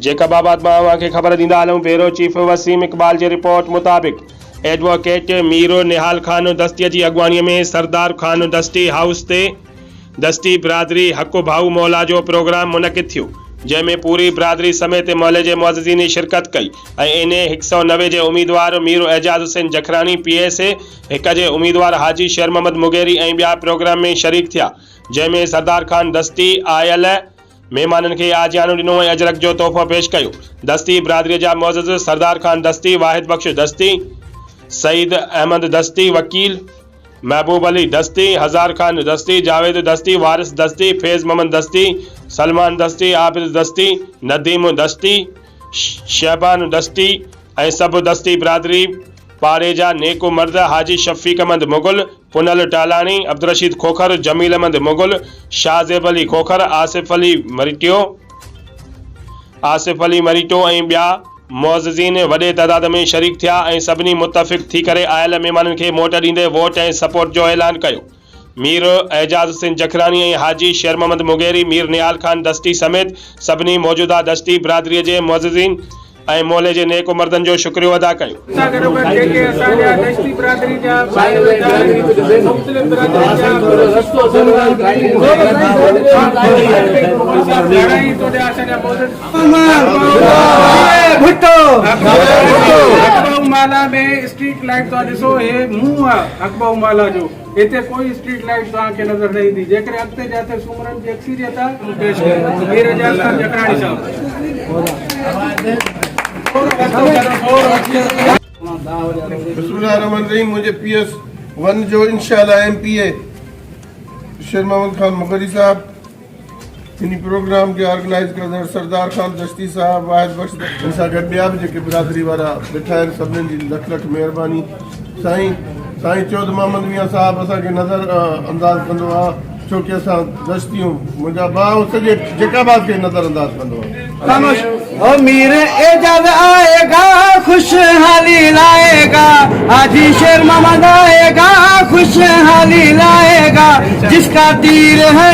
जैकबाबाद में के खबर दींदा हलूं। ब्यूरो चीफ वसीम इकबाल की रिपोर्ट मुताबिक एडवोकेट मीर निहाल खान दस्ती की अगवानी में सरदार खान दस्ती हाउस ते दस्ती बिरादरी हक भाऊ मौला जो प्रोग्राम मुनक़िद थियो, जैमें पूरी बिरादरी समेत मोहल्ले के मुअज़्ज़िज़ीन शिरकत कई। इन 190 के उम्मीदवार मीर एजाज हुसैन जखरानी PSA 1 के उम्मीदवार हाजी शेर मोहम्मद मुगेरी ॿिया प्रोग्राम में शरीक थिया, जैमें सरदार खान दस्ती आयल मेहमानन के आजियानो ॾिनो ऐं अजरक जो तोहफ़ो पेश कयो। दस्ती बिरादरी जा मुअज़्ज़िज़ सरदार खान दस्ती, वाहिद बख्श दस्ती, सईद अहमद दस्ती, वकील महबूब अली दस्ती, हज़ार खान दस्ती, जावेद दस्ती, वारिस दस्ती, फैज़ मोहम्मद दस्ती, सलमान दस्ती, आबिद दस्ती, नदीम दस्ती, शहबान दस्ती ऐं सब दस्ती बिरादरी पाड़े जा नेको मर्द हाजी शफ़ीक अहमद मुगल, पुनल टालानी, अब्दुलरशीद खोखर, जमील अहमद मुगल, शाहज़ेब अली खोखर, आसिफ अली मरीटो ऐं ॿिया मुअज़्ज़िज़ीन वॾे तइदाद में शरीक थिया ऐं सभिनी मुतफ़िक़ थी करे आयल महिमाननि खे मोट ॾींदे वोट ऐं सपोर्ट जो ऐलान कयो। मीर एजाज हुसैन जखरानी ऐं हाजी शेर मोहम्मद मुगेरी, मीर निहाल खान दस्ती समेत सभिनी मौजूदा दस्ती बिरादरी के मुअज़्ज़िज़ीन ऐं मोहल्ले जे नेक मर्दन जो शुक्रियो अदा कयो। माला में स्ट्रीट लाइट तो ॾिसो, हे मुंहुं आहे अकबा माला जो, इते कोई स्ट्रीट लाइट तव्हांखे नज़र न ईंदी। जेकॾहिं अॻिते जाते सुमरन जी अक्सरियत आहे पेश कयो मीर एजाज खान जखरानी साहब। बिस्मिल्लाहिर्रहमानिर्रहीम। मुझे PS1 जो इंशाल्लाह MPA शेर मोहम्मद खान मुगरी साहब, इन प्रोग्राम के ऑर्गेनाइज कर सरदार खान दस्ती साहब, वाहिद बख्श इनसा गॾु ॿिया बि जेके बिरादरी वारा वेठा आहिनि, सभिनीनि जी लख लख महिरबानी। साईं चौध मोहम्मद मियां साहब असांखे नज़र अंदाज़ कंदो आहे, छो कि असां दस्तियूं मुंहिंजा भाउ सॼे जैकाबाद खे नज़र अंदाज़ कंदो आहे। ओ मीर एजाज आएगा खुशहाली लाएगा, हाजी शेर मोहम्मद आएगा खुशहाली लाएगा, जिसका तीर है